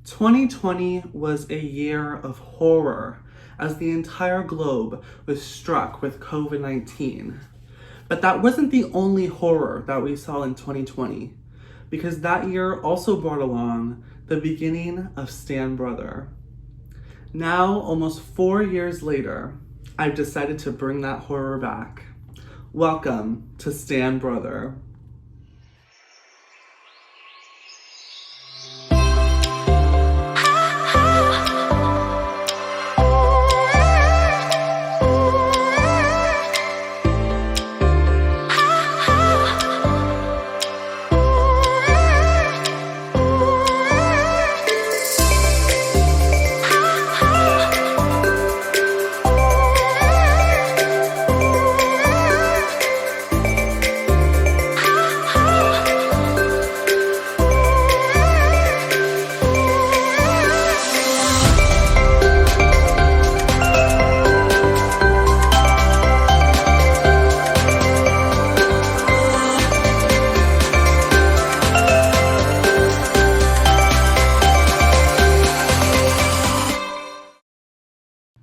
2020 was a year of horror as the entire globe was struck with COVID-19. But that wasn't the only horror that we saw in 2020, because that year also brought along the beginning of Stan Brother. Now, almost 4 years later, I've decided to bring that horror back. Welcome to Stan Brother.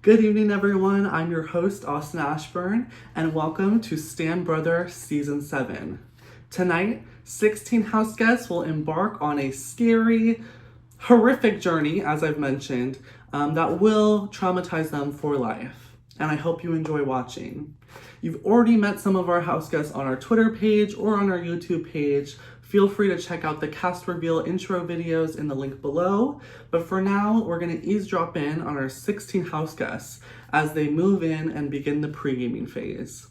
Good evening, everyone. I'm your host, Austin Ashburn, and welcome to Stan Brother Season 7. Tonight, 16 house guests will embark on a scary, horrific journey, as I've mentioned, that will traumatize them for life. And I hope you enjoy watching. You've already met some of our house guests on our Twitter page or on our YouTube page. Feel free to check out the cast reveal intro videos in the link below. But for now, we're going to eavesdrop in on our 16 house guests as they move in and begin the pre-gaming phase.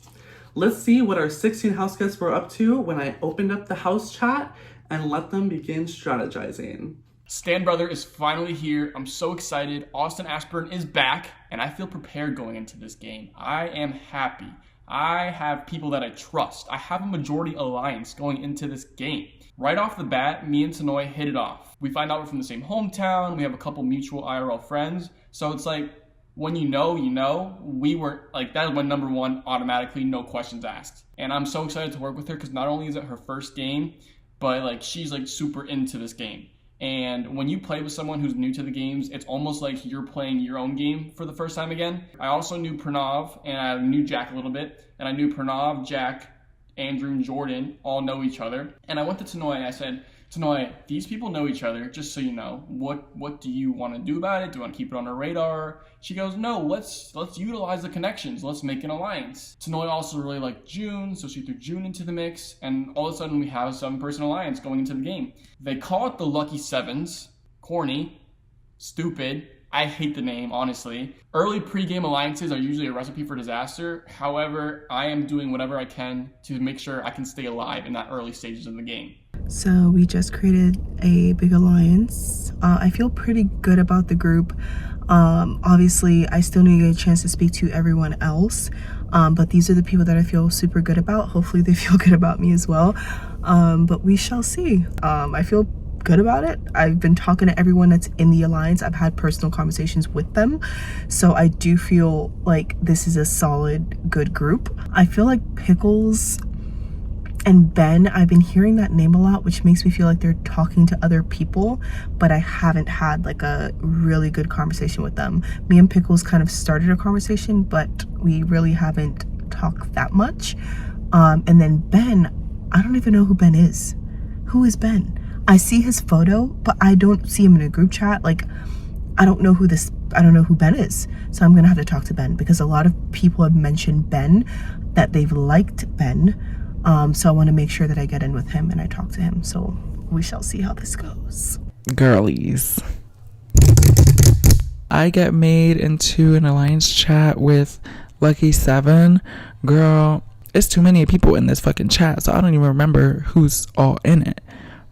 Let's see what our 16 house guests were up to when I opened up the house chat and let them begin strategizing. Stan Brother is finally here. I'm so excited. Austin Ashburn is back, and I feel prepared going into this game. I am happy. I have people that I trust. I have a majority alliance going into this game. Right off the bat, me and Tanoy hit it off. We find out we're from the same hometown. We have a couple mutual IRL friends. So it's like, when you know, we were like, that went number one automatically, no questions asked. And I'm so excited to work with her because not only is it her first game, but like she's like super into this game. And when you play with someone who's new to the games, it's almost like you're playing your own game for the first time again. I also knew Pranav, and I knew Jack a little bit. And I knew Pranav, Jack, Andrew, and Jordan all know each other. And I went to Tanoy and I said, Tanoy, these people know each other, just so you know. What do you want to do about it? Do you want to keep it on our radar? She goes, no, let's utilize the connections. Let's make an alliance. Tanoy also really liked June, so she threw June into the mix. And all of a sudden, we have a 7-person alliance going into the game. They call it the Lucky Sevens. Corny. Stupid. I hate the name, honestly. Early pre-game alliances are usually a recipe for disaster. However, I am doing whatever I can to make sure I can stay alive in that early stages of the game. So we just created a big alliance. I feel pretty good about the group. Obviously, I still need a chance to speak to everyone else. But these are the people that I feel super good about. Hopefully they feel good about me as well. But we shall see. I feel good about it. I've been talking to everyone that's in the alliance. I've had personal conversations with them. So I do feel like this is a solid, good group. I feel like Pickles and Ben, I've been hearing that name a lot, which makes me feel like they're talking to other people, but I haven't had like a really good conversation with them. Me and Pickles kind of started a conversation, but we really haven't talked that much. And then Ben, I don't even know who Ben is. Who is Ben? I see his photo, but I don't see him in a group chat. Like, I don't know who Ben is. So I'm gonna have to talk to Ben because a lot of people have mentioned Ben, that they've liked Ben. So I want to make sure that I get in with him and I talk to him. So we shall see how this goes. Girlies. I get made into an alliance chat with Lucky 7. Girl, it's too many people in this fucking chat, so I don't even remember who's all in it.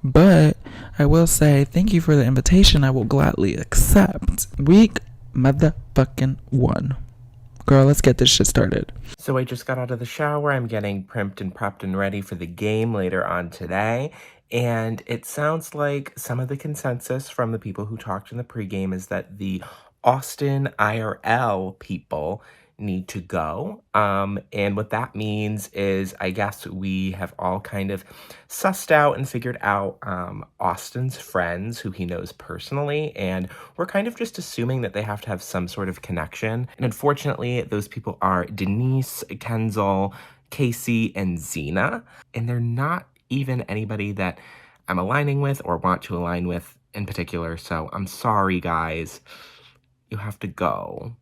But I will say thank you for the invitation. I will gladly accept. Week motherfucking 1. Girl, let's get this shit started. So I just got out of the shower. I'm getting primped and prepped and ready for the game later on today. And it sounds like some of the consensus from the people who talked in the pregame is that the Austin IRL people need to go. And what that means is I guess we have all kind of sussed out and figured out Austin's friends who he knows personally, and we're kind of just assuming that they have to have some sort of connection. And unfortunately, those people are Denise, Kenzel, Kasey, and Zina, and they're not even anybody that I'm aligning with or want to align with in particular, so I'm sorry, guys. You have to go.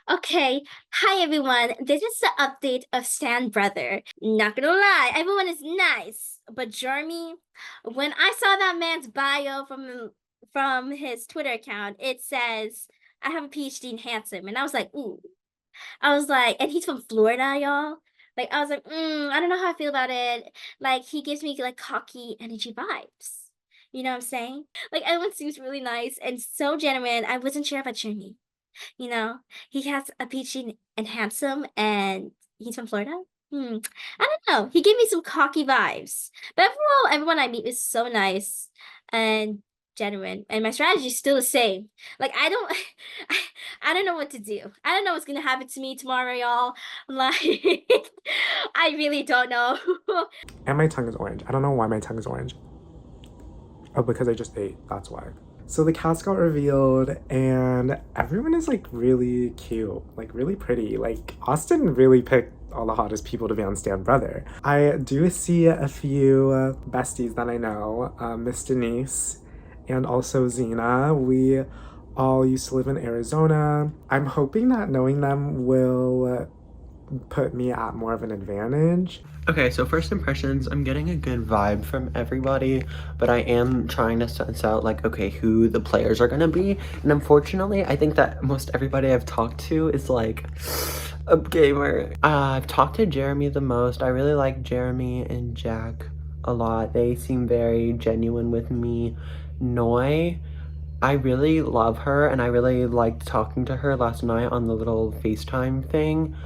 Okay, hi everyone. This is the update of Stan Brother. Not gonna lie, everyone is nice, but Jeremy, when I saw that man's bio from his Twitter account, it says I have a PhD in handsome, and I was like, ooh. I was like, and he's from Florida, y'all. Like, I was like, I don't know how I feel about it. Like, he gives me like cocky energy vibes. You know what I'm saying? Like, everyone seems really nice and so genuine. I wasn't sure about Jeremy. You know, he has a PhD in handsome and he's from Florida. I don't know. He gave me some cocky vibes. But overall, everyone I meet is so nice and genuine. And my strategy is still the same. Like I don't I don't know what to do. I don't know what's gonna happen to me tomorrow, y'all. Like I really don't know. And my tongue is orange. I don't know why my tongue is orange. Oh, because I just ate. That's why. So the cast got revealed and everyone is like really cute, like really pretty. Like Austin really picked all the hottest people to be on Stan Brother. I do see a few besties that I know, Miss Denise and also Zina. We all used to live in Arizona. I'm hoping that knowing them will put me at more of an advantage. Okay, so first impressions, I'm getting a good vibe from everybody, but I am trying to sense out, like, okay, who the players are gonna be. And unfortunately, I think that most everybody I've talked to is, like, a gamer. I've talked to Jeremy the most. I really like Jeremy and Jack a lot. They seem very genuine with me. Noi, I really love her, and I really liked talking to her last night on the little FaceTime thing.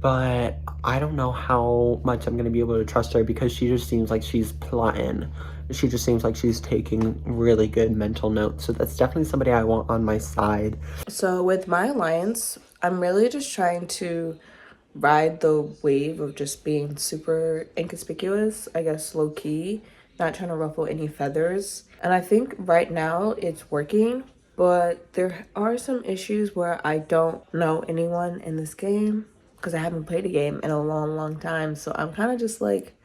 But I don't know how much I'm going to be able to trust her because she just seems like she's plotting. She just seems like she's taking really good mental notes. So that's definitely somebody I want on my side. So with my alliance, I'm really just trying to ride the wave of just being super inconspicuous, I guess low-key, not trying to ruffle any feathers. And I think right now it's working, but there are some issues where I don't know anyone in this game, because I haven't played a game in a long time. So I'm kind of just like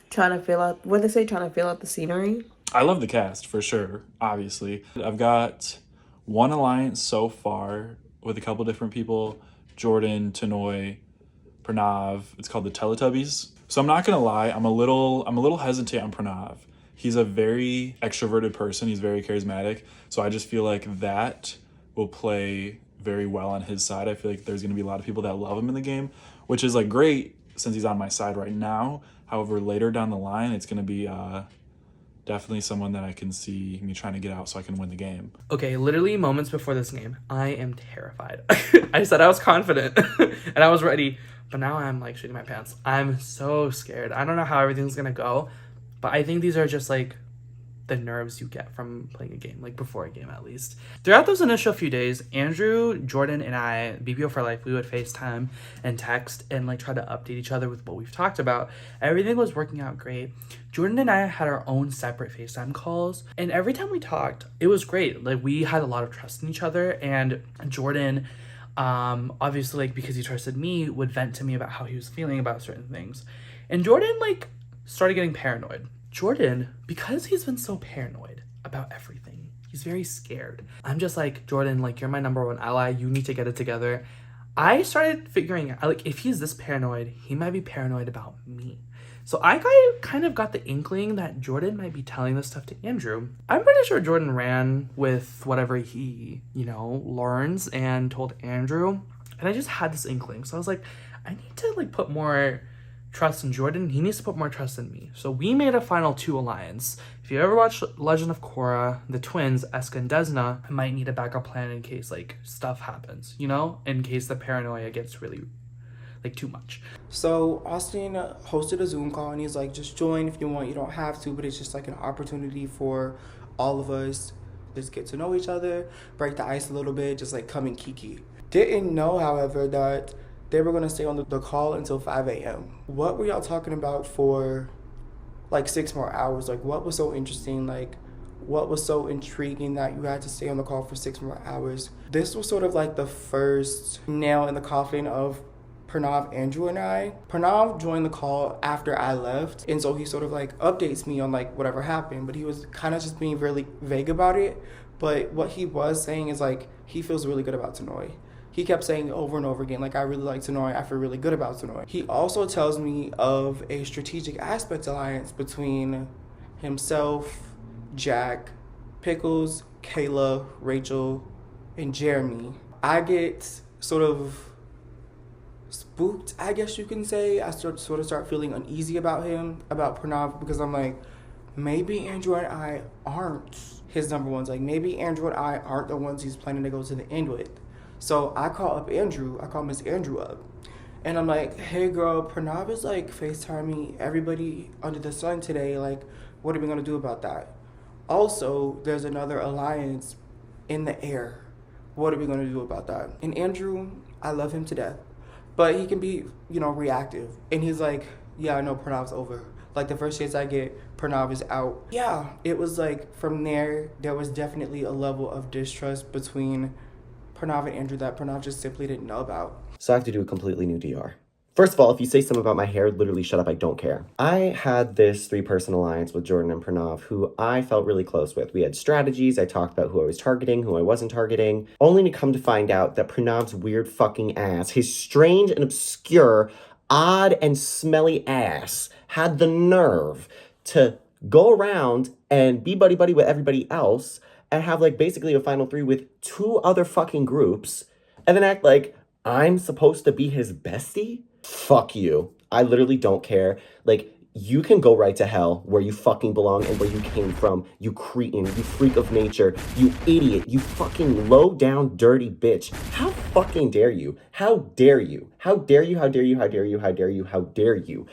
trying to feel out, what they say, trying to feel out the scenery. I love the cast for sure, obviously. I've got one alliance so far with a couple different people, Jordan, Tanoy, Pranav. It's called the Teletubbies. So I'm not gonna lie, I'm a little hesitant on Pranav. He's a very extroverted person, he's very charismatic. So I just feel like that will play very well on his side. I feel like there's going to be a lot of people that love him in the game, which is like great since he's on my side right now. However, later down the line, it's going to be definitely someone that I can see me trying to get out so I can win the game. Okay, literally moments before this game, I am terrified. I said I was confident and I was ready, but now I'm like shitting my pants. I'm so scared. I don't know how everything's going to go, but I think these are just like the nerves you get from playing a game, like before a game at least. Throughout those initial few days, Andrew, Jordan, and I, BBO for life, we would FaceTime and text and like try to update each other with what we've talked about. Everything was working out great. Jordan and I had our own separate FaceTime calls, and every time we talked, it was great. Like we had a lot of trust in each other, and Jordan, obviously like because he trusted me, would vent to me about how he was feeling about certain things. And Jordan like started getting paranoid. Jordan, because he's been so paranoid about everything, he's very scared. I'm just like, Jordan, like, you're my number one ally. You need to get it together. I started figuring out, like, if he's this paranoid, he might be paranoid about me. So I kind of got the inkling that Jordan might be telling this stuff to Andrew. I'm pretty sure Jordan ran with whatever he, learns and told Andrew. And I just had this inkling. So I was like, I need to, like, put more trust in Jordan. He needs to put more trust in me. So we made a final 2 alliance. If you ever watched Legend of Korra, the twins, Eska and Desna, might need a backup plan in case like stuff happens, in case the paranoia gets really like too much. So Austin hosted a Zoom call and he's like, just join if you want, you don't have to, but it's just like an opportunity for all of us just get to know each other, break the ice a little bit, just like come and kiki. Didn't know, however, that they were going to stay on the call until 5 a.m. What were y'all talking about for like 6 more hours? Like, what was so interesting? Like, what was so intriguing that you had to stay on the call for 6 more hours? This was sort of like the first nail in the coffin of Pranav, Andrew, and I. Pranav joined the call after I left, and so he sort of like updates me on like whatever happened, but he was kind of just being really vague about it. But what he was saying is like he feels really good about Tanoy. He kept saying over and over again, like, I really like Tanoy, I feel really good about Tanoy. He also tells me of a strategic aspect alliance between himself, Jack, Pickles, Kayla, Rachel, and Jeremy. I get sort of spooked, I guess you can say. I sort of start feeling uneasy about him, about Pranav, because I'm like, maybe Andrew and I aren't his number ones. Like, maybe Andrew and I aren't the ones he's planning to go to the end with. So I call up Andrew, I call Miss Andrew up, and I'm like, hey girl, Pranav is like FaceTiming everybody under the sun today. Like, what are we gonna do about that? Also, there's another alliance in the air. What are we gonna do about that? And Andrew, I love him to death, but he can be, reactive. And he's like, yeah, I know Pranav's over. Like, the first chance I get, Pranav is out. Yeah, it was like, from there was definitely a level of distrust between Pranav and Andrew that Pranav just simply didn't know about. So I have to do a completely new DR. First of all, if you say something about my hair, literally shut up, I don't care. I had this 3-person alliance with Jordan and Pranav, who I felt really close with. We had strategies, I talked about who I was targeting, who I wasn't targeting, only to come to find out that Pranav's weird fucking ass, his strange and obscure, odd and smelly ass, had the nerve to go around and be buddy-buddy with everybody else and have like basically a final 3 with 2 other fucking groups and then act like I'm supposed to be his bestie? Fuck you. I literally don't care. Like, you can go right to hell where you fucking belong and where you came from, you cretin, you freak of nature, you idiot, you fucking low down dirty bitch. How fucking dare you? How dare you? How dare you? How dare you? How dare you? How dare you? How dare you?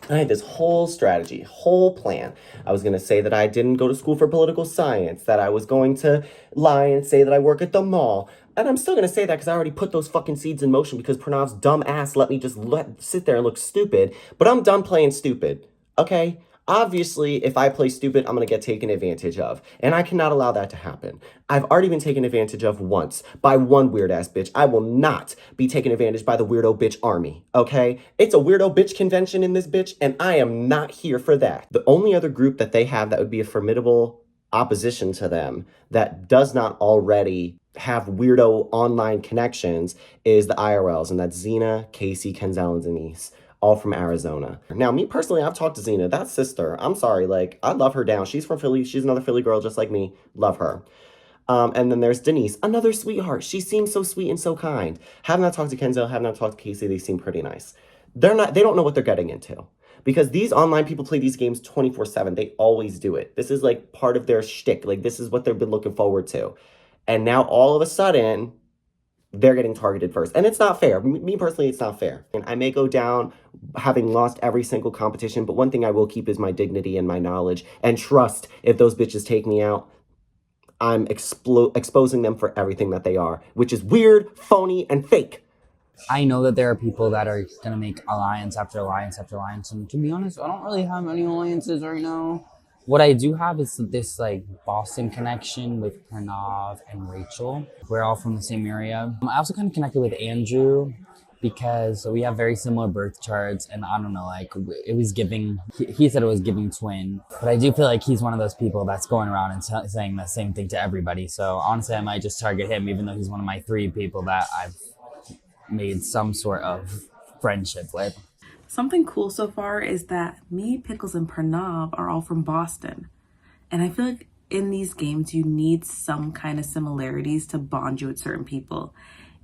I had this whole strategy, whole plan. I was going to say that I didn't go to school for political science, that I was going to lie and say that I work at the mall. And I'm still going to say that because I already put those fucking seeds in motion because Pranav's dumb ass let me just sit there and look stupid. But I'm done playing stupid, okay? Obviously, if I play stupid, I'm going to get taken advantage of. And I cannot allow that to happen. I've already been taken advantage of once by one weird-ass bitch. I will not be taken advantage by the weirdo bitch army, okay? It's a weirdo bitch convention in this bitch, and I am not here for that. The only other group that they have that would be a formidable opposition to them that does not already have weirdo online connections is the IRLs, and that's Zina, Kasey, Kenzel, and Denise. All from Arizona. Now, me personally, I've talked to Zina, that sister. I'm sorry, like, I love her down. She's from Philly. She's another Philly girl just like me. Love her. And then there's Denise, another sweetheart. She seems so sweet and so kind. Have not talked to Kenzel, have not talked to Kasey. They seem pretty nice. They don't know what they're getting into. Because these online people play these games 24/7. They always do it. This is like part of their shtick. Like, this is what they've been looking forward to. And now all of a sudden, they're getting targeted first. And it's not fair. Me personally, it's not fair. And I may go down having lost every single competition, but one thing I will keep is my dignity and my knowledge and trust. If those bitches take me out, I'm exposing them for everything that they are, which is weird, phony, and fake. I know that there are people that are going to make alliance after alliance after alliance. And to be honest, I don't really have any alliances right now. What I do have is this like Boston connection with Pranav and Rachel. We're all from the same area. I also kind of connected with Andrew because we have very similar birth charts, and I don't know, like it was giving, he said it was giving twin, but I do feel like he's one of those people that's going around and saying the same thing to everybody. So honestly, I might just target him, even though he's one of my 3 people that I've made some sort of friendship with. Something cool so far is that me, Pickles, and Pranav are all from Boston. And I feel like in these games, you need some kind of similarities to bond you with certain people.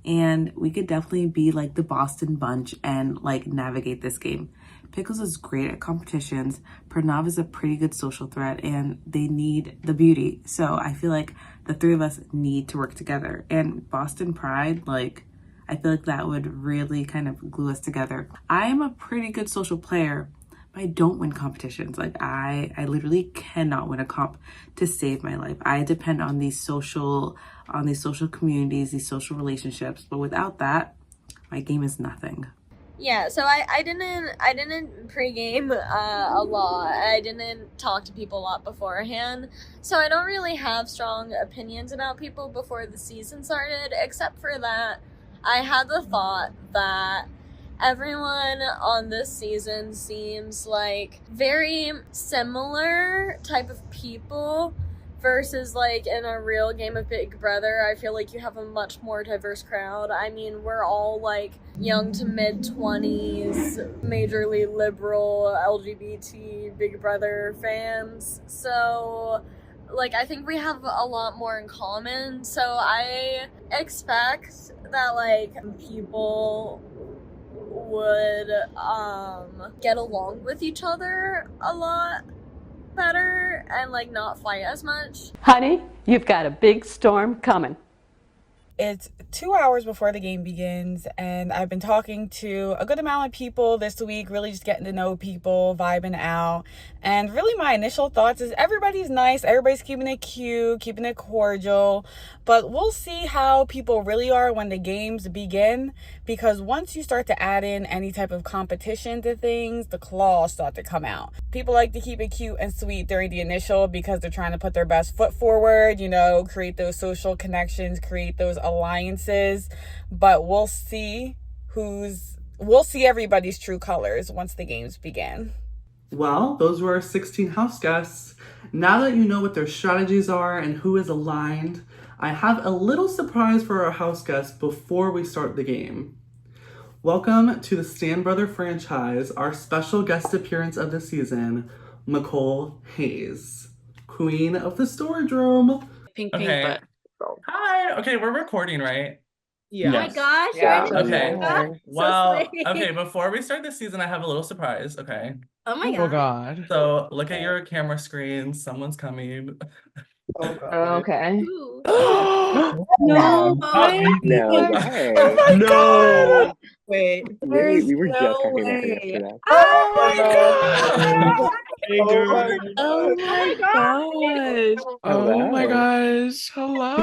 And we could definitely be like the Boston bunch and like navigate this game. Pickles is great at competitions. Pranav is a pretty good social threat, and they need the beauty. So I feel like the 3 of us need to work together. And Boston Pride, like, I feel like that would really kind of glue us together. I am a pretty good social player, but I don't win competitions. Like, I literally cannot win a comp to save my life. I depend on these social communities, these social relationships. But without that, My game is nothing. Yeah, so I didn't pregame a lot. I didn't talk to people a lot beforehand. So I don't really have strong opinions about people before the season started, except for that I had the thought that everyone on this season seems like very similar type of people versus like in a real game of Big Brother. I feel like you have a much more diverse crowd. I mean, we're all like young to mid 20s, majorly liberal, LGBT Big Brother fans. So like I think we have a lot more in common. So I expect that like people would get along with each other a lot better and like not fight as much. Honey, you've got a big storm coming. It's 2 hours before the game begins, and I've been talking to a good amount of people this week, really just getting to know people, vibing out. And really my initial thoughts is everybody's nice, everybody's keeping it cute, keeping it cordial, but we'll see how people really are when the games begin, because once you start to add in any type of competition to things, the claws start to come out. People like to keep it cute and sweet during the initial because they're trying to put their best foot forward, you know, create those social connections, create those alliances, but we'll see everybody's true colors once the games begin. Well, those were our 16 house guests. Now that you know what their strategies are and who is aligned, I have a little surprise for our house guests before we start the game. Welcome to the Stan Brother franchise, our special guest appearance of the season, Nicole Hayes, Queen of the Storage Room. Pink, Okay. Hi. Okay, we're recording, right? Oh my gosh, Yeah. you're in the Okay. podcast? Well, So sweet. okay, before we start the season, I have a little surprise, okay? Oh my Oh god. God. So look at your camera screen. Someone's coming. Okay. Ooh. No. No way. Oh my God! Wait, We were just talking about her yesterday. Oh my God! Oh my gosh. Oh my Hello. gosh. Hello.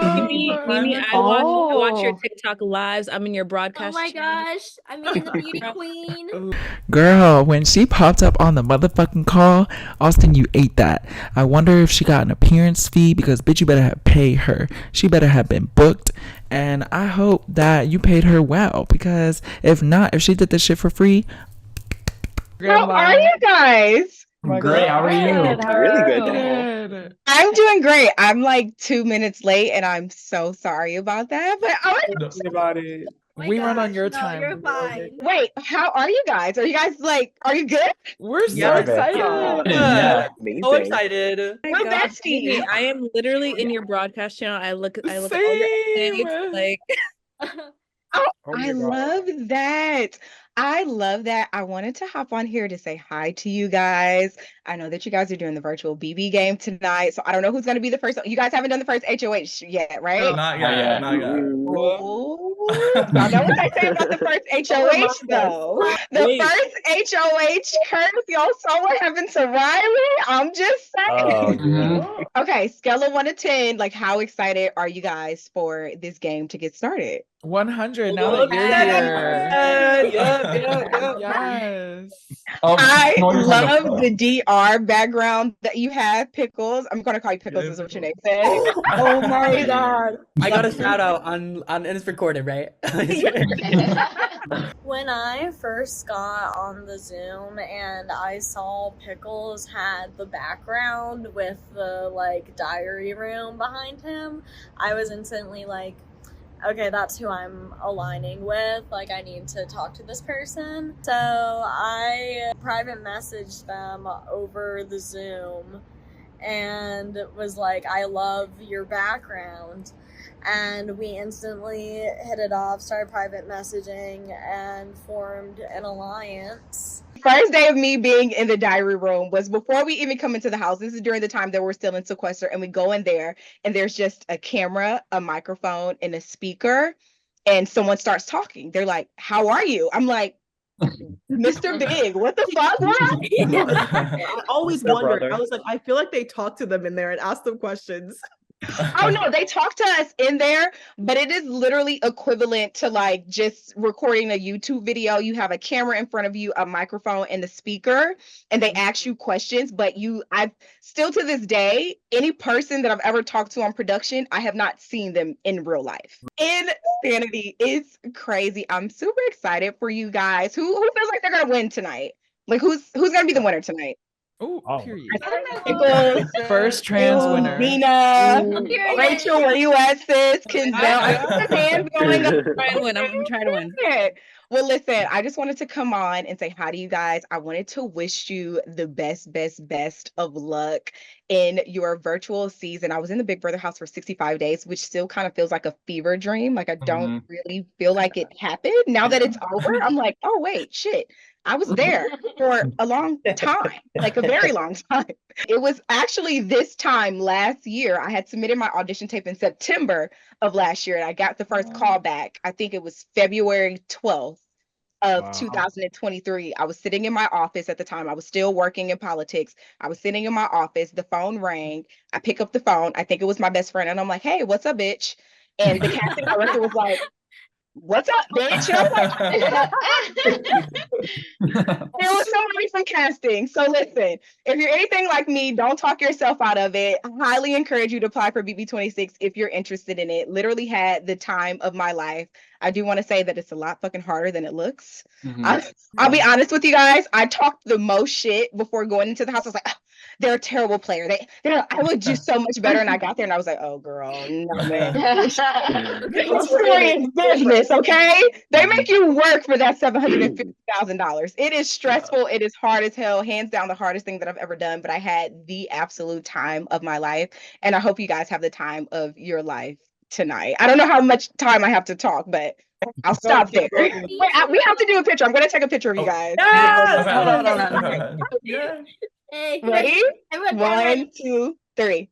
Mimi, I watch your TikTok lives. I'm in your Oh broadcast. my channel. gosh. I mean, the beauty queen. Girl, when she popped up on the motherfucking call, Austin, you ate that. I wonder if she got an appearance fee, because bitch, you better have paid her. She better have been booked. And I hope that you paid her well, because if not, if she did this shit for free. How are you guys? Great, how are you? Really good. Good. I'm doing great. I'm like 2 minutes late, and I'm so sorry about that. But About it. Oh my We run on gosh, your no, time. You're fine. wait, how are you guys? Are you guys like, are you good? We're so Yeah. excited. Yeah. Amazing. So excited. We're besties. I am literally in your broadcast channel. I look at all your Same. updates, like Oh, Oh my I God. love that. I love that. I wanted to hop on here to say hi to you guys. I know that you guys are doing the virtual BB game tonight, so I don't know who's going to be the first. You guys haven't done the first HOH yet, right? Not yet. Not yet. Oh, y'all know what I say about the first HOH though. The first HOH curse, y'all saw what happened to Riley. I'm just saying. Mhm. Okay, scale of 1 to 10, like how excited are you guys for this game to get started? 100 now that you're here. Yep. Yes. I no, you're talking love about- the DR background that you have, Pickles. I'm gonna call you Pickles, is what your name says. Oh my god. I got a shout out on and it's recorded, right? When I first got on the Zoom and I saw Pickles had the background with the like diary room behind him, I was instantly like, okay, that's who I'm aligning with. Like, I need to talk to this person. So I private messaged them over the Zoom and was like, I love your background. And we instantly hit it off, started private messaging, and formed an alliance. First day of me being in the diary room was before we even come into the house. This is during the time that we're still in sequester, and we go in there and there's just a camera, a microphone, and a speaker, and someone starts talking. They're like, "How are you?" I'm like, Mr. Big, what the fuck? I always What's up, wondered. brother? I was like, I feel like they talk to them in there and ask them questions. Oh no, they talk to us in there, but it is literally equivalent to like just recording a YouTube video. You have a camera in front of you, a microphone, and the speaker, and they ask you questions. But I've still to this day, any person that I've ever talked to on production, I have not seen them in real life. Insanity is crazy. I'm super excited for you guys. Who feels like they're gonna win tonight? Like who's gonna be the winner tonight? Oh, period. Pickles, First trans winner. Zina, Rachel, where you at, sis? Kenzel, I see the hands going up. I'm gonna try to win. Well, listen, I just wanted to come on and say hi to you guys. I wanted to wish you the best of luck in your virtual season. I was in the Big Brother house for 65 days, which still kind of feels like a fever dream. Like I don't really feel like it happened. Now that it's over, I'm like, oh wait, shit. I was there for a long time, like a very long time. It was actually this time last year. I had submitted my audition tape in September of last year, and I got the first call back. I think it was February 12th of 2023. I was sitting in my office at the time. I was still working in politics. I was sitting in my office. The phone rang. I pick up the phone. I think it was my best friend, and I'm like, "Hey, what's up, bitch?" And the casting director was like, "What's up, bitch?" And I'm like, it was somebody from casting. So listen, if you're anything like me, don't talk yourself out of it. I highly encourage you to apply for BB26 if you're interested in it. Literally had the time of my life. I do want to say that it's a lot fucking harder than it looks. I'll be honest with you guys. I talked the most shit before going into the house. I was like, "Oh, they're a terrible player. I would do so much better." And I got there and I was like, "Oh girl, no man." It's serious business, okay? They make you work for that $750,000. It is stressful. It is hard as hell. Hands down the hardest thing that I've ever done, but I had the absolute time of my life. And I hope you guys have the time of your life tonight. I don't know how much time I have to talk, but I'll stop there. Wait, we have to do a picture. I'm going to take a picture of you guys. Hey, Ready? 1, 2, 3.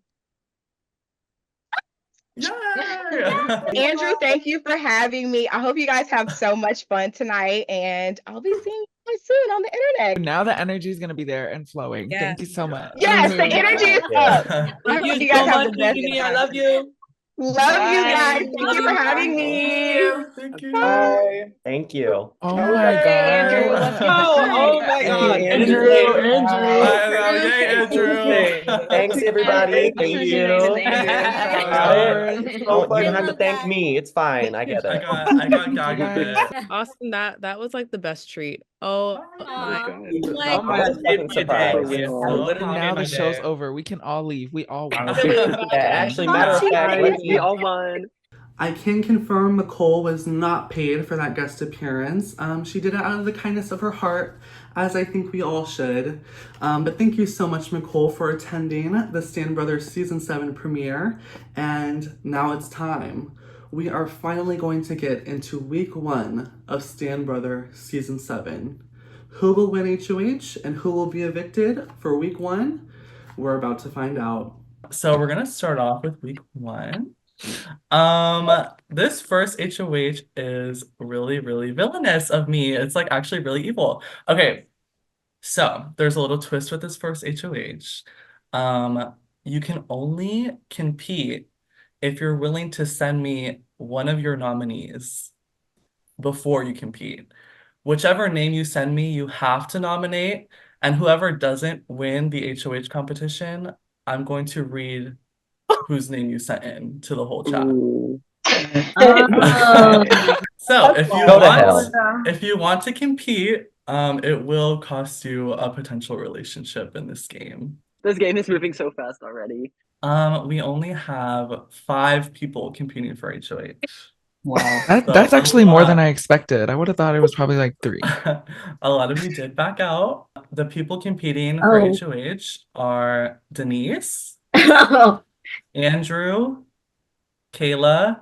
Andrew, thank you for having me. I hope you guys have so much fun tonight, and I'll be seeing you guys soon on the internet. Now the energy is gonna be there and flowing. Thank you so much. Yes, the energy is up. I hope you guys have the best. I love you. Love you guys. Thank you for having me. Thank you. Bye. Thank you. Oh my god. Oh my god. Andrew. Yay, Andrew. Thanks, everybody. Thank you. Oh, you don't have to thank me. It's fine. I get it. I got gagged. Austin, that was like the best treat. Oh my Oh my God. Now the show's over. We can all leave. We all won. Actually, matter of fact, We all won. I can confirm Nicole was not paid for that guest appearance. She did it out of the kindness of her heart, as I think we all should. But thank you so much, Nicole, for attending the Stan Brothers Season 7 premiere. And now it's time. We are finally going to get into week 1 of Stan Brother Season 7. Who will win HOH and who will be evicted for week 1? We're about to find out. So we're gonna start off with week 1. This first HOH is really villainous of me. It's like actually really evil. Okay, so there's a little twist with this first HOH. You can only compete if you're willing to send me one of your nominees before you compete. Whichever name you send me, you have to nominate, and whoever doesn't win the HOH competition, I'm going to read whose name you sent in to the whole chat. So if you want to compete, it will cost you a potential relationship in this game. This game is moving so fast already. We only have 5 people competing for HOH. Wow. That's actually more than I expected. I would have thought it was probably like 3. A lot of you did back out. The people competing for HOH are Denise, Andrew, Kayla,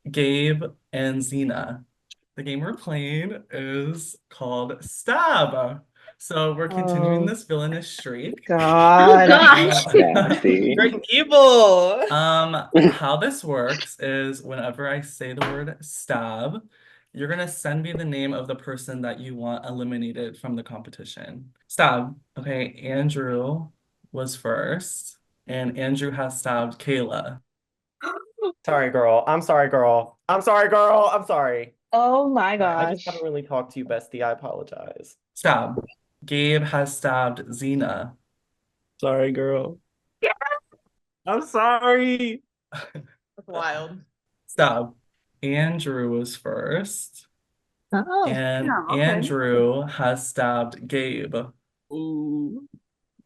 Gabe, and Zina. The game we're playing is called Stab. So we're continuing this villainous streak. God. You're evil. How this works is whenever I say the word stab, you're gonna send me the name of the person that you want eliminated from the competition. Stab. Okay, Andrew was first, and Andrew has stabbed Kayla. Sorry, girl. I'm sorry, girl. I'm sorry, girl. I'm sorry. Oh my I just gosh. haven't really talked to you, bestie. I apologize. Stab. Gabe has stabbed Zina. Sorry, girl. I'm sorry. That's wild. Stab. Andrew was first. Oh, And yeah, okay. Andrew has stabbed Gabe. Ooh.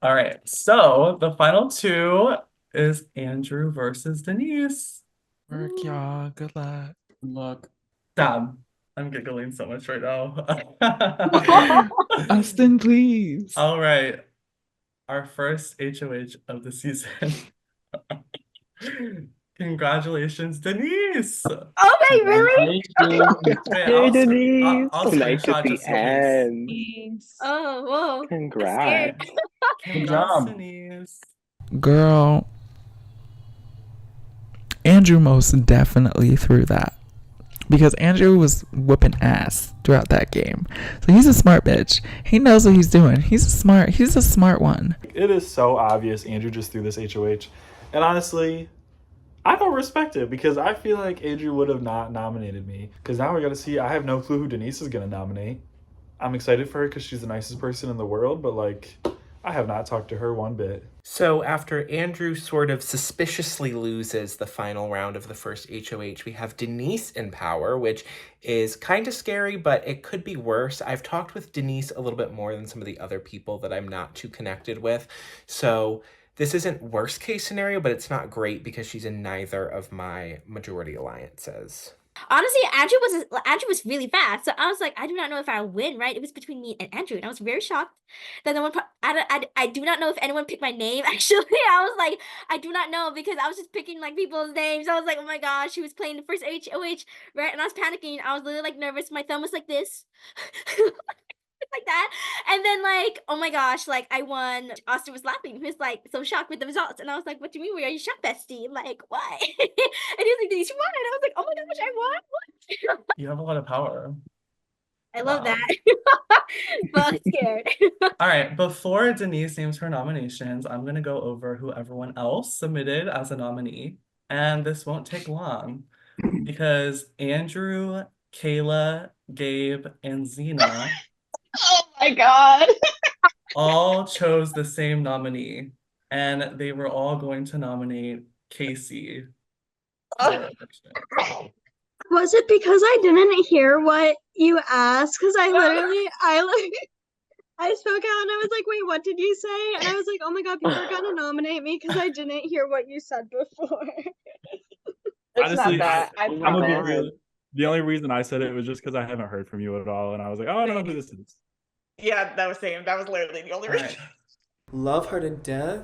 All right. So the final two is Andrew versus Denise. Work, y'all. Good luck. Good luck. Stab. I'm giggling so much right now. Austin, please. All right. Our first HOH of the season. Congratulations, Denise. Okay, really? Wait, Yay, Denise. I'll So nice screenshot at the just in case. end. Oh, whoa. I'm Congrats. scared. Good Congrats, job. Denise. Girl, Andrew most definitely threw that. Because Andrew was whooping ass throughout that game. So he's a smart bitch. He knows what he's doing. He's a smart one. It is so obvious Andrew just threw this HOH. And honestly, I don't respect it because I feel like Andrew would have not nominated me. Because now we're going to see, I have no clue who Denise is going to nominate. I'm excited for her because she's the nicest person in the world, but like, I have not talked to her one bit. So after Andrew sort of suspiciously loses the final round of the first HOH, we have Denise in power, which is kind of scary, but it could be worse. I've talked with Denise a little bit more than some of the other people that I'm not too connected with. So this isn't worst case scenario, but it's not great because she's in neither of my majority alliances. Honestly, Andrew was really fast, so I was like, I do not know if I'll win. Right? It was between me and Andrew, and I was very shocked that no one. I do not know if anyone picked my name. Actually, I was like, I do not know because I was just picking like people's names. I was like, oh my gosh, she was playing the first HOH, right? And I was panicking. I was literally like nervous. My thumb was like this. Like that, and then like, oh my gosh, like I won. Austin was laughing. He was like so shocked with the results, and I was like, "What do you mean? Are you shocked, bestie? Like why?" And he was like, "Denise, you won!" And I was like, "Oh my gosh, I won! What?" You have a lot of power. I love Wow. that, but I'm scared. All right, before Denise names her nominations, I'm going to go over who everyone else submitted as a nominee. And this won't take long because Andrew, Kayla, Gabe, and Zina Oh my god. all chose the same nominee. And they were all going to nominate Kasey for eviction. Was it because I didn't hear what you asked? Because I spoke out and I was like, wait, what did you say? And I was like, oh my god, people are gonna nominate me because I didn't hear what you said before. It's Honestly, not that. I I'm gonna be promise. real. The only reason I said it was just because I haven't heard from you at all, and I was like, oh, I don't know who this is. Yeah, that was same. That was literally the only reason. Love her to death,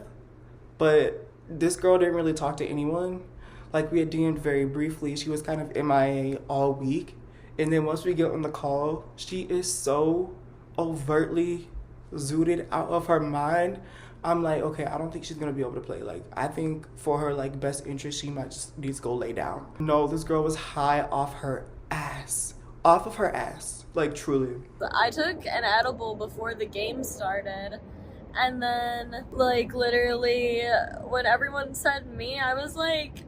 but this girl didn't really talk to anyone. Like, we had DM'd very briefly. She was kind of MIA all week. And then once we get on the call, she is so overtly zooted out of her mind. I'm like, okay, I don't think she's gonna be able to play. Like, I think for her like best interest, she might just need to go lay down. No, this girl was high off her ass. Off of her ass. Like, truly. I took an edible before the game started, and then like literally when everyone said me, I was like,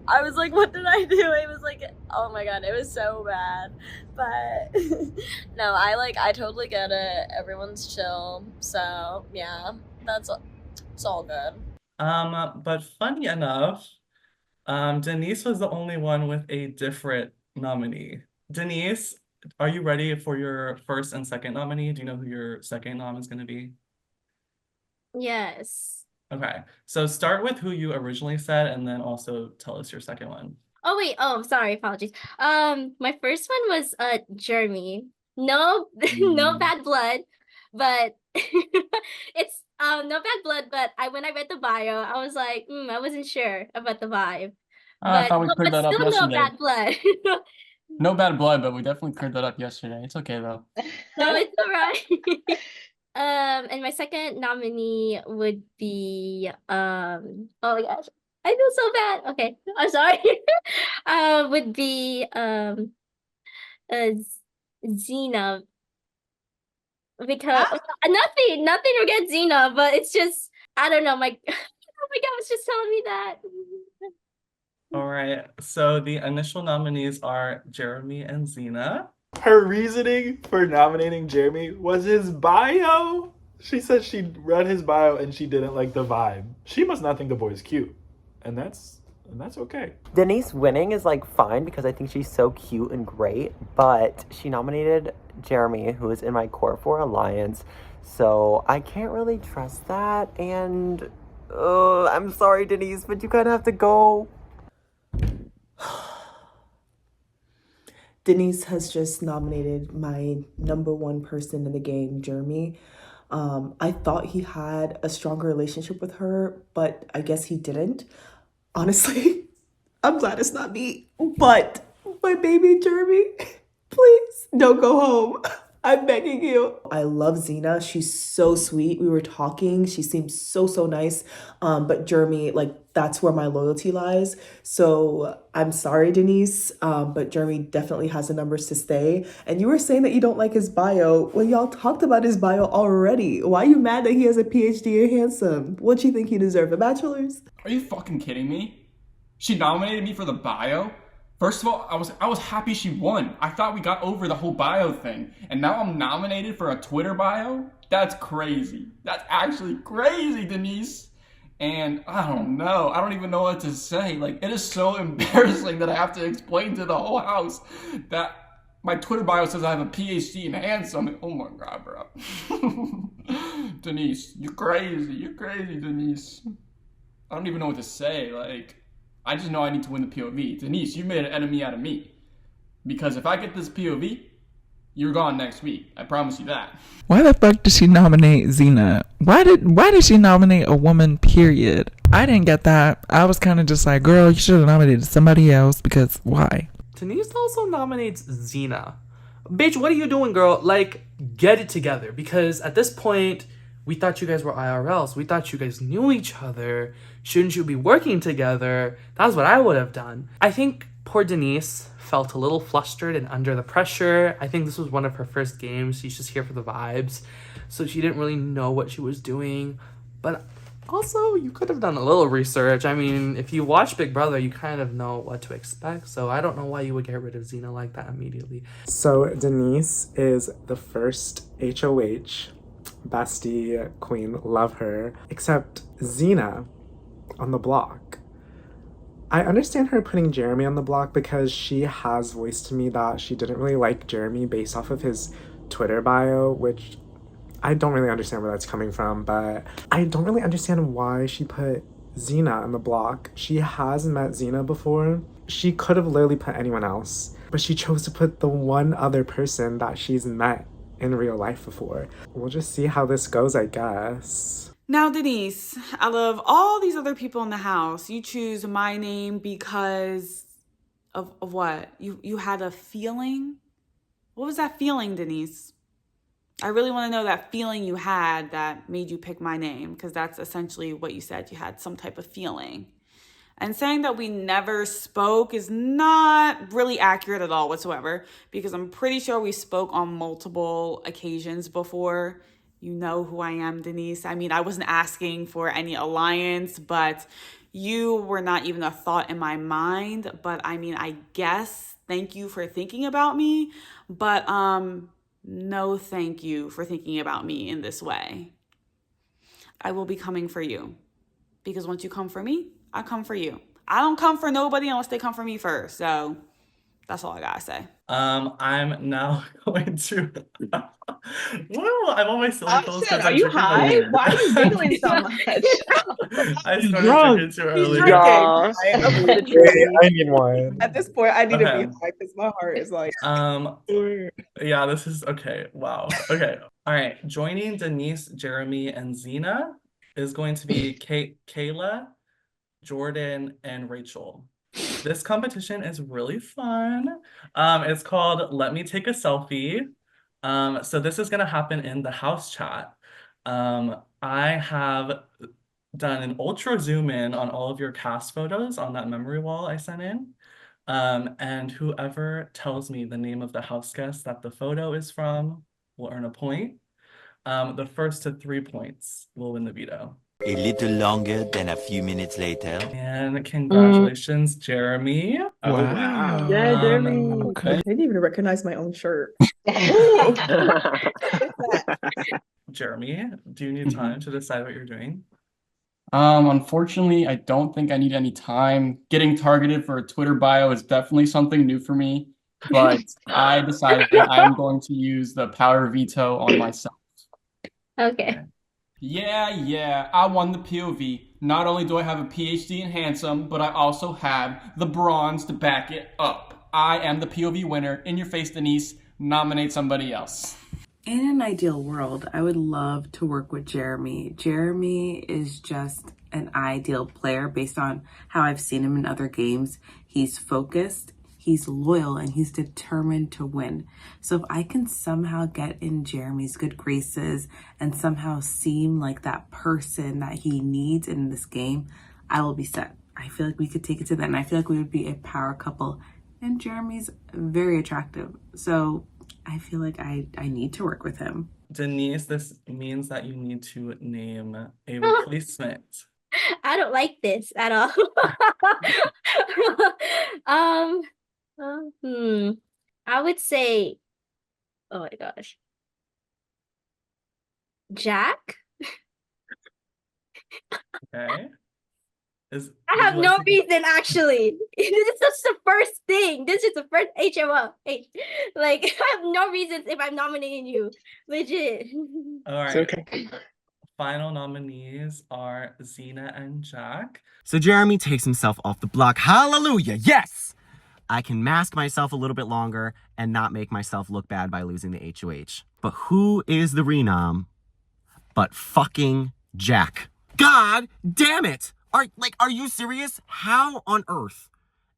what did I do? It was like, oh my god, it was so bad. But no, I totally get it. Everyone's chill. So yeah, it's all good. But funny enough, Denise was the only one with a different nominee. Denise, are you ready for your first and second nominee? Do you know who your second nom is going to be? Yes. Okay, so start with who you originally said and then also tell us your second one. Oh wait. Oh, sorry. Apologies. My first one was Jeremy. No, no bad blood, but it's no bad blood. But when I read the bio, I was like, I wasn't sure about the vibe. I thought we cleared that up still no yesterday. bad blood. No bad blood, but we definitely cleared that up yesterday. It's okay though. No, it's alright. And my second nominee would be oh my gosh, I feel so bad. Okay, I'm sorry. Would be Zina, because nothing against Zina, but it's just I don't know. My oh my god was just telling me that. All right. So the initial nominees are Jeremy and Zina. Her reasoning for nominating Jeremy was his bio. She said she read his bio and she didn't like the vibe. She must not think the boy's cute. And that's okay. Denise winning is like fine because I think she's so cute and great, but she nominated Jeremy, who is in my core 4 alliance, so I can't really trust that. And I'm sorry, Denise, but you kind of have to go. Denise has just nominated my number 1 person in the game, Jeremy. I thought he had a stronger relationship with her, but I guess he didn't. Honestly, I'm glad it's not me. But my baby Jeremy, please don't go home. I'm begging you. I love Zina. She's so sweet. We were talking. She seems so nice. But Jeremy, like, that's where my loyalty lies. So I'm sorry, Denise. But Jeremy definitely has the numbers to stay. And you were saying that you don't like his bio. Well, y'all talked about his bio already. Why are you mad that he has a PhD and handsome? What'd you think he deserved? A bachelor's? Are you fucking kidding me? She nominated me for the bio? First of all, I was happy she won. I thought we got over the whole bio thing. And now I'm nominated for a Twitter bio? That's crazy. That's actually crazy, Denise. And I don't know. I don't even know what to say. Like, it is so embarrassing that I have to explain to the whole house that my Twitter bio says I have a PhD in handsome. Oh my God, bro. Denise, you're crazy. You're crazy, Denise. I don't even know what to say. Like, I just know I need to win the POV. Denise, you made an enemy out of me. Because if I get this POV, you're gone next week. I promise you that. Why the fuck did she nominate Zina? Why did she nominate a woman, period? I didn't get that. I was kind of just like, girl, you should have nominated somebody else, because why? Denise also nominates Zina. Bitch, what are you doing, girl? Like, get it together. Because at this point, we thought you guys were IRLs. We thought you guys knew each other. Shouldn't you be working together? That's what I would have done. I think poor Denise felt a little flustered and under the pressure. I think this was one of her first games. She's just here for the vibes. So she didn't really know what she was doing. But also, you could have done a little research. I mean, if you watch Big Brother, you kind of know what to expect. So I don't know why you would get rid of Zina like that immediately. So Denise is the first HOH. Bestie, queen, love her. Except Zina on the block. I understand her putting Jeremy on the block because she has voiced to me that she didn't really like Jeremy based off of his Twitter bio, which I don't really understand where that's coming from, but I don't really understand why she put Zina on the block. She has met Zina before. She could have literally put anyone else, but she chose to put the one other person that she's met in real life before. We'll just see how this goes, I guess. Now, Denise, out of all these other people in the house, you choose my name because of what? You had a feeling? What was that feeling, Denise? I really want to know that feeling you had that made you pick my name, because that's essentially what you said. You had some type of feeling. And saying that we never spoke is not really accurate at all whatsoever, because I'm pretty sure we spoke on multiple occasions before. You know who I am, Denise. I mean, I wasn't asking for any alliance, but you were not even a thought in my mind. But I mean, I guess thank you for thinking about me, but no thank you for thinking about me in this way. I will be coming for you, because once you come for me, I come for you. I don't come for nobody unless they come for me first. So that's all I gotta say. I'm now going to. Whoa, I'm on my silly pills because Are I'm you drinking high? the Why are you giggling so much? I started Drunk. drinking too He's early. drinking. Y'all. Wait, I need one. At this point, I need to Okay. be high because my heart is like. Yeah, this is okay. Wow. Okay. All right. Joining Denise, Jeremy, and Zina is going to be Kayla, Jordan, and Rachel. This competition is really fun. It's called Let Me Take a Selfie. So this is gonna happen in the house chat. I have done an ultra zoom in on all of your cast photos on that memory wall I sent in. And whoever tells me the name of the house guest that the photo is from will earn a point. The first to 3 points will win the veto. A little longer than a few minutes later. And congratulations, Jeremy. Oh wow. Yeah, Jeremy. Okay. I didn't even recognize my own shirt. Jeremy, do you need time to decide what you're doing? Unfortunately, I don't think I need any time. Getting targeted for a Twitter bio is definitely something new for me, but I decided I'm going to use the power veto on myself. Okay. Yeah, I won the POV. Not only do I have a PhD in handsome, but I also have the bronze to back it up. I am the POV winner. In your face, Denise. Nominate somebody else. In an ideal world, I would love to work with Jeremy. Jeremy is just an ideal player based on how I've seen him in other games. He's focused, he's loyal, and he's determined to win. So if I can somehow get in Jeremy's good graces and somehow seem like that person that he needs in this game, I will be set. I feel like we could take it to that, and I feel like we would be a power couple. And Jeremy's very attractive. So I feel like I need to work with him. Denise, this means that you need to name a replacement. I don't like this at all. I would say, oh my gosh, Jack. Okay. I have no reason actually. This is just the first thing. This is the first HMO. Like I have no reasons if I'm nominating you. Legit. All right. Okay. Final nominees are Zina and Jack. So Jeremy takes himself off the block. Hallelujah! Yes! I can mask myself a little bit longer and not make myself look bad by losing the HOH. But who is the renom but fucking Jack? God damn it! Are you serious? How on earth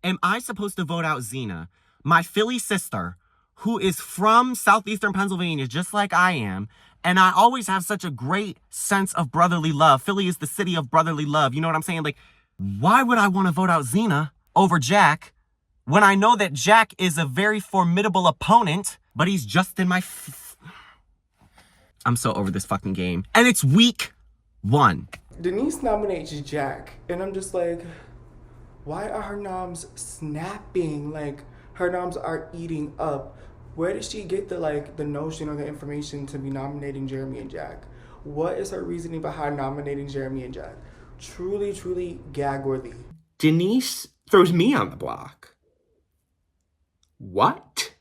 am I supposed to vote out Zina, my Philly sister, who is from southeastern Pennsylvania, just like I am, and I always have such a great sense of brotherly love. Philly is the city of brotherly love. You know what I'm saying? Like, why would I want to vote out Zina over Jack when I know that Jack is a very formidable opponent, but he's just in my... I'm so over this fucking game. And it's week 1. Denise nominates Jack, and I'm just like, why are her noms snapping? Like, her noms are eating up. Where did she get the notion or the information to be nominating Jeremy and Jack? What is her reasoning behind nominating Jeremy and Jack? Truly, truly gag-worthy. Denise throws me on the block. What?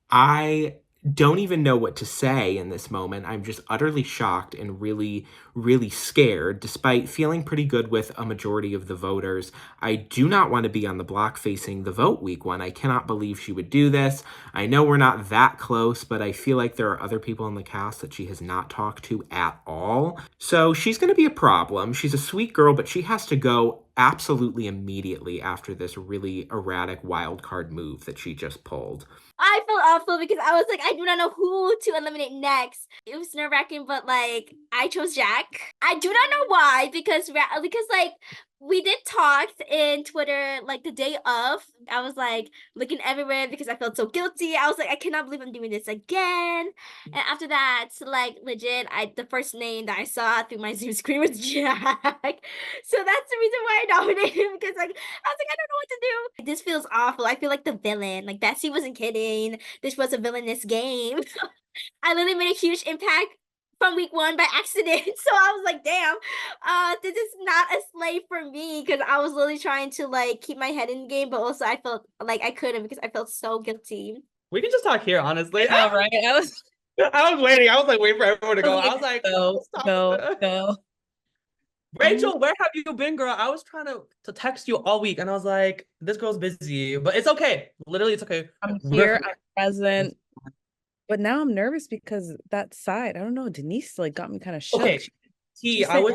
I don't even know what to say in this moment. I'm just utterly shocked and really, really scared, despite feeling pretty good with a majority of the voters. I do not want to be on the block facing the vote week 1. I cannot believe she would do this. I know we're not that close, but I feel like there are other people in the cast that she has not talked to at all. So she's going to be a problem. She's a sweet girl, but she has to go absolutely immediately after this really erratic wild card move that she just pulled. I felt awful because I was like, I do not know who to eliminate next. It was nerve-wracking, but like I chose Jack. I do not know why, because like we did talk in Twitter like the day of. I was like looking everywhere because I felt so guilty. I was like, I cannot believe I'm doing this again. And after that, like legit, the first name that I saw through my Zoom screen was Jack. So that's the reason why I nominated him, because like I was like, I don't know what to do. This feels awful. I feel like the villain. Like Betsy wasn't kidding. This was a villainous game. I literally made a huge impact from week 1 by accident. So I was like, damn, this is not a slave for me, because I was literally trying to like keep my head in the game, but also I felt like I couldn't because I felt so guilty. We can just talk here, honestly. I know, right? I was waiting. I was like waiting for everyone to go. I was like, go. Rachel, where have you been, girl? I was trying to text you all week, and I was like, this girl's busy, but it's okay. Literally, it's okay. I'm here. I'm present. But now I'm nervous because that side, I don't know, Denise like got me kind of shook. Okay, She I said-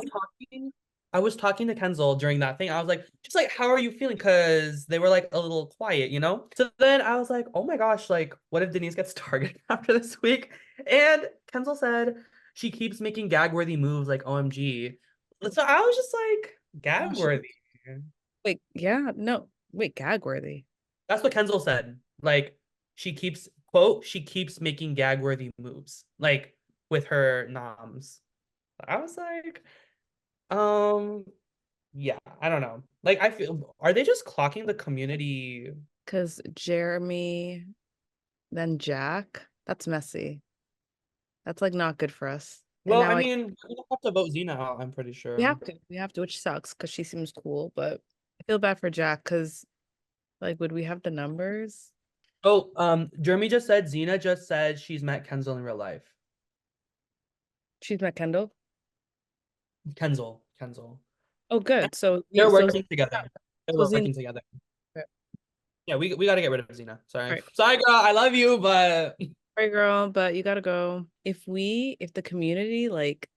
was talking to Kenzel during that thing. I was like, just like, how are you feeling? Because they were like a little quiet, you know? So then I was like, oh my gosh, like, what if Denise gets targeted after this week? And Kenzel said she keeps making gag-worthy moves like OMG. So I was just like, gag-worthy. Wait, yeah, no, wait, gag-worthy. That's what Kenzel said. Like, she keeps, quote, she keeps making gag-worthy moves, like, with her noms. I was like, yeah, I don't know. Like, I feel, are they just clocking the community? Because Jeremy, then Jack, that's messy. That's like not good for us. And Well, now I mean, we don't have to vote Zina out, I'm pretty sure. we have to, which sucks because she seems cool, but I feel bad for Jack because like, would we have the numbers? Oh, Jeremy just said, Zina just said she's met Kenzel in real life. She's met Kendall? Kenzel. Oh, good. So They're so working together. They're so Zina- working together. Okay. Yeah, we gotta get rid of Zina. Sorry. Right. Sorry, girl. I love you, but Sorry, girl, but you gotta go. If the community, like,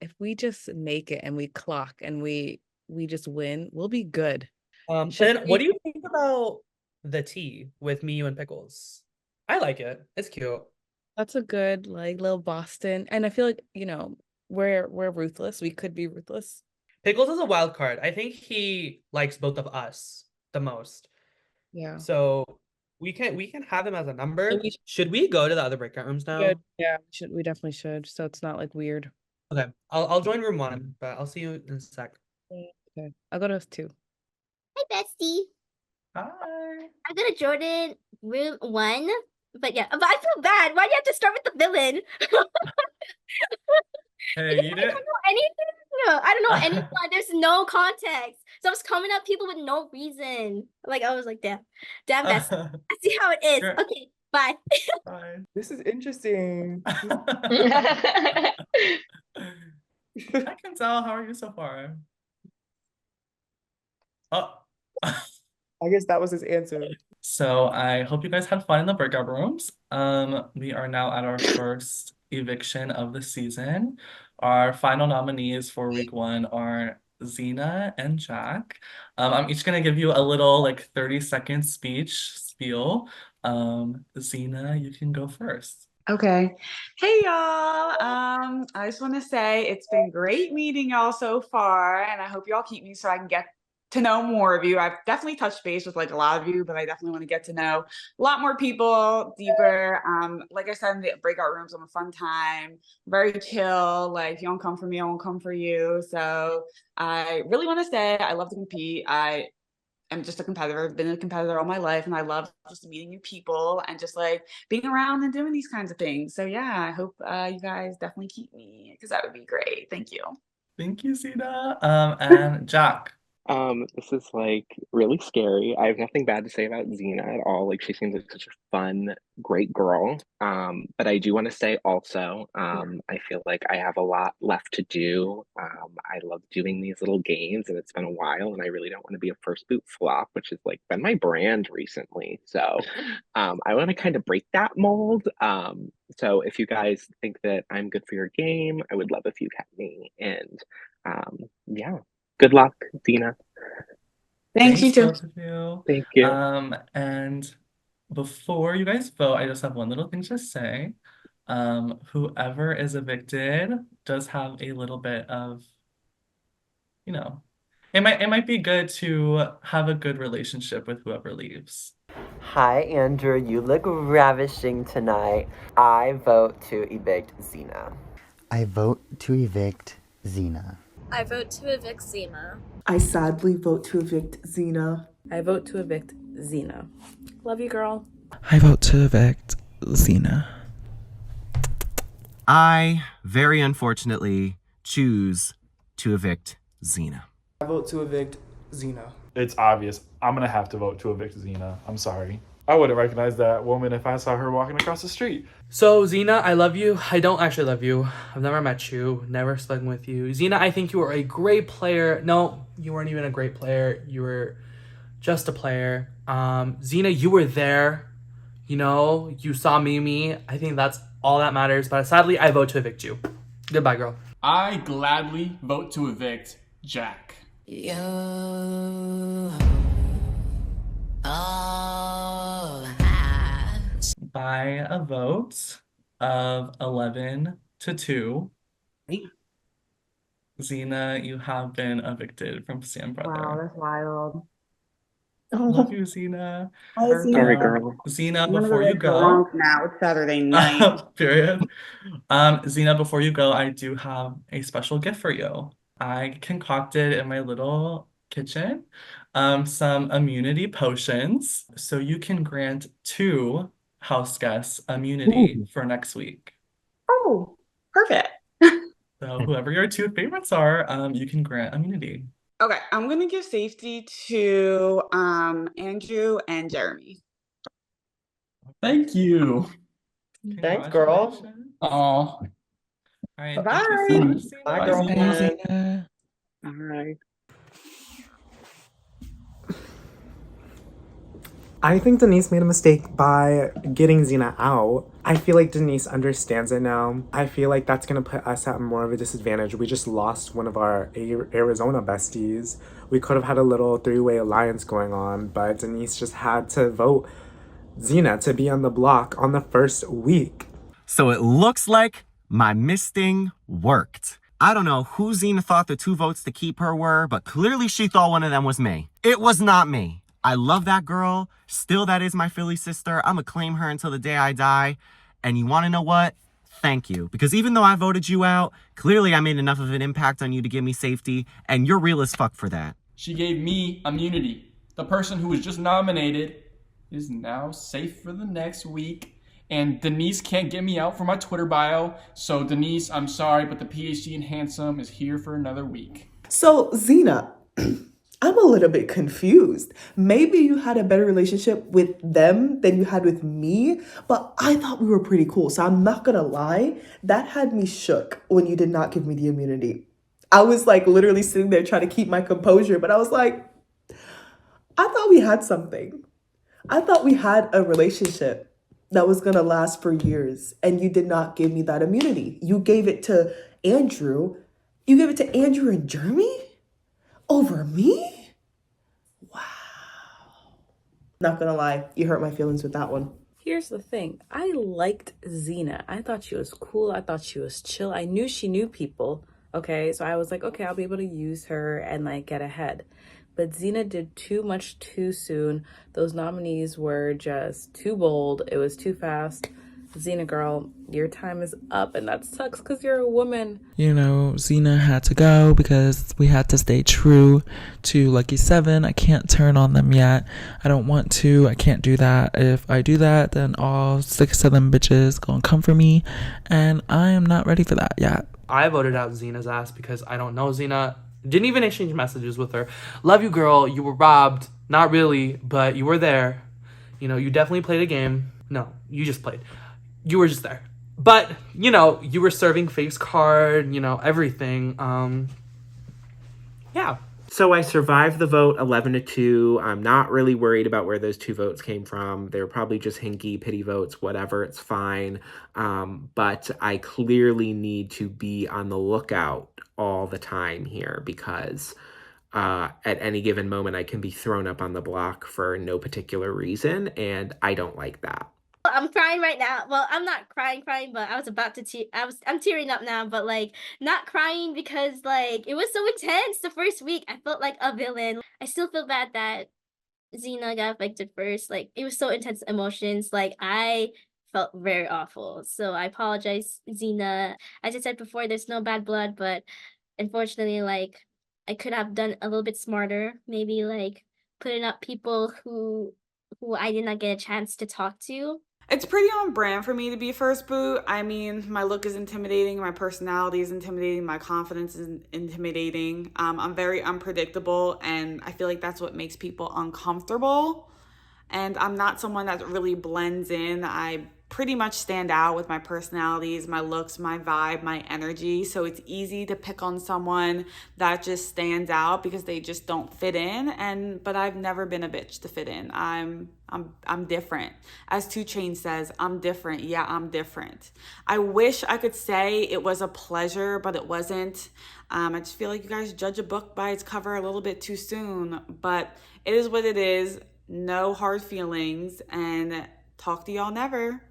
if we just make it and we clock and we just win, we'll be good. then what do you think about the tea with me, you, and Pickles? I like it. It's cute. That's a good like little Boston, and I feel like we're ruthless. We could be ruthless. Pickles is a wild card. I think he likes both of us the most. Yeah. So we can have him as a number. Should we go to the other breakout rooms now? Good. Yeah, we definitely should. So it's not like weird. Okay. I'll join room 1, but I'll see you in a sec. Okay. I'll go to 2. Hi, bestie. Hi. I'm gonna Jordan room 1. But yeah, but I feel bad. Why do you have to start with the villain? Hey, you I did. don't know anything. I don't know anyone. There's no context. So I was coming up people with no reason. Like I was like, damn, bestie. I see how it is. Sure. Okay, bye. Bye. This is interesting. Hi, Kenzel. How are you so far? Oh. I guess that was his answer. So I hope you guys had fun in the breakout rooms. We are now at our first eviction of the season. Our final nominees for week 1 are Zina and Jack. I'm each gonna give you a little 30-second spiel. Zina, you can go first. Okay. Hey y'all. I just want to say it's been great meeting y'all so far, and I hope y'all keep me so I can get to know more of you. I've definitely touched base with like a lot of you, but I definitely want to get to know a lot more people deeper. Like I said in the breakout rooms, I'm a fun time, very chill. Like if you don't come for me, I won't come for you. So I really want to say I love to compete. I'm just a competitor. I've been a competitor all my life, and I love just meeting new people and just like being around and doing these kinds of things. So yeah, I hope you guys definitely keep me because that would be great. Thank you. Thank you, Zina. And Jack. This is like really scary. I have nothing bad to say about Zina at all. Like she seems like such a fun, great girl. But I do want to say also, I feel like I have a lot left to do. I love doing these little games and it's been a while and I really don't want to be a first boot flop, which has like been my brand recently. So I want to kind of break that mold. So if you guys think that I'm good for your game, I would love if you kept me. And yeah. Good luck, Zina. Thanks, you too. Both of you. Thank you. And before you guys vote, I just have one little thing to say. Whoever is evicted does have a little bit of, it might be good to have a good relationship with whoever leaves. Hi, Andrew. You look ravishing tonight. I vote to evict Zina. I vote to evict Zina. I vote to evict Zina. I sadly vote to evict Zina. I vote to evict Zina. Love you, girl. I vote to evict Zina. I, very unfortunately, choose to evict Zina. I vote to evict Zina. It's obvious. I'm going to have to vote to evict Zina. I'm sorry. I wouldn't recognize that woman if I saw her walking across the street. So, Zina, I love you. I don't actually love you. I've never met you, never spoken with you. Zina, I think you are a great player. No, you weren't even a great player. You were just a player. Zina, you were there. You saw Mimi. I think that's all that matters. But sadly, I vote to evict you. Goodbye, girl. I gladly vote to evict Jack. By a vote of 11-2, Zina, you have been evicted from Stand Brother. Wow, that's wild. Love you, Zina. Sorry, girl. Zina, I'm gonna go before you get go, drunk now. It's Saturday night. period. Zina, before you go, I do have a special gift for you. I concocted in my little kitchen some immunity potions, so you can grant 2 house guests immunity for next week. Oh, perfect. So whoever your 2 favorites are, you can grant immunity. Okay, I'm gonna give safety to Andrew and Jeremy. Thank you. Thanks, girl. Oh. All right, Bye. thank you so much, Zina. Bye, Bye, girlfriend. Zina. All right. I think Denise made a mistake by getting Zina out. I feel like Denise understands it now. I feel like that's gonna put us at more of a disadvantage. We just lost one of our Arizona besties. We could have had a little 3-way alliance going on, but Denise just had to vote Zina to be on the block on the first week. So it looks like my misting worked. I don't know who Zina thought the 2 votes to keep her were, but clearly she thought one of them was me. It was not me. I love that girl. Still, that is my Philly sister. I'm gonna claim her until the day I die. And you wanna know what? Thank you. Because even though I voted you out, clearly I made enough of an impact on you to give me safety, and you're real as fuck for that. She gave me immunity. The person who was just nominated is now safe for the next week. And Denise can't get me out for my Twitter bio. So Denise, I'm sorry, but the PhD in handsome is here for another week. So, Zina, I'm a little bit confused. Maybe you had a better relationship with them than you had with me, but I thought we were pretty cool. So I'm not gonna lie, that had me shook when you did not give me the immunity. I was like literally sitting there trying to keep my composure, but I was like, I thought we had something. I thought we had a relationship that was gonna last for years, and you did not give me that immunity. You gave it to Andrew. You gave it to Andrew and Jeremy? Over me? Wow. Not gonna lie, you hurt my feelings with that one. Here's the thing. I liked Zina. I thought she was cool. I thought she was chill. I knew she knew people. Okay, so I was like, okay, I'll be able to use her and like get ahead. But Zina did too much too soon. Those nominees were just too bold. It was too fast. Zina girl, your time is up, and that sucks because you're a woman. You know, Zina had to go because we had to stay true to Lucky 7. I can't turn on them yet. I don't want to. I can't do that. If I do that, then all 6 of them bitches gonna come for me, and I am not ready for that yet. I voted out Zina's ass because I don't know Zina. Didn't even exchange messages with her. Love you, girl. You were robbed. Not really, but you were there. You know, you definitely played a game. No, you just played. You were just there. But, you know, you were serving face card, you know, everything. Yeah. So I survived the vote 11-2. I'm not really worried about where those 2 votes came from. They're probably just hinky, pity votes, whatever. It's fine. But I clearly need to be on the lookout all the time here because at any given moment I can be thrown up on the block for no particular reason, and I don't like that. I'm crying right now. Well, I'm not crying, but I was about to I'm tearing up now, but like not crying because like it was so intense the first week. I felt like a villain. I still feel bad that Zina got evicted first. Like it was so intense emotions. Like I felt very awful. So I apologize, Zina. As I said before, there's no bad blood, but unfortunately, like I could have done a little bit smarter. Maybe like putting up people who I did not get a chance to talk to. It's pretty on brand for me to be first boot. I mean, my look is intimidating, my personality is intimidating, my confidence is intimidating. I'm very unpredictable, and I feel like that's what makes people uncomfortable. And I'm not someone that really blends in. I pretty much stand out with my personalities, my looks, my vibe, my energy. So it's easy to pick on someone that just stands out because they just don't fit in. But I've never been a bitch to fit in. I'm different. As 2 Chainz says, I'm different. Yeah, I'm different. I wish I could say it was a pleasure, but it wasn't. I just feel like you guys judge a book by its cover a little bit too soon, but it is what it is. No hard feelings, and talk to y'all never.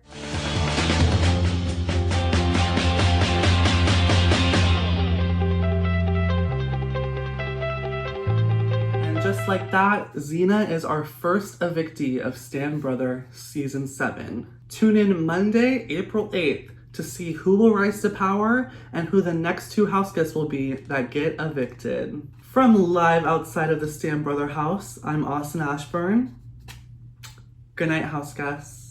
And just just like that, Zina is our first evictee of Stan Brother Season 7. Tune in Monday, April 8th to see who will rise to power and who the next 2 house guests will be that get evicted. From live outside of the Stan Brother house, I'm Austin Ashburn. Good night, house guests.